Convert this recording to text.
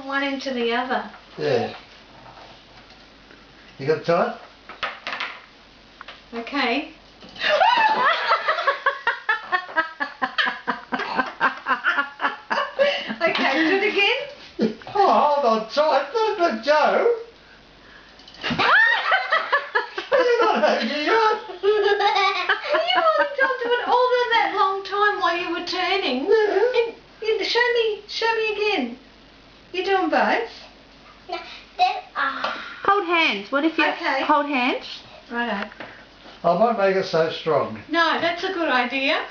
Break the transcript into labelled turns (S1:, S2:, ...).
S1: from one end to the other.
S2: Yeah. You got it tight?
S1: Okay. Okay, do it again.
S2: Oh, hold on tight. Look, Joe. Are you not hanging on?
S1: You holding on to it all of that long time while you were turning.
S2: Yeah.
S1: And show me again. You're doing both. Hold hands. What if you hold hands? Righto.
S2: I won't make it so strong.
S1: No, that's a good idea.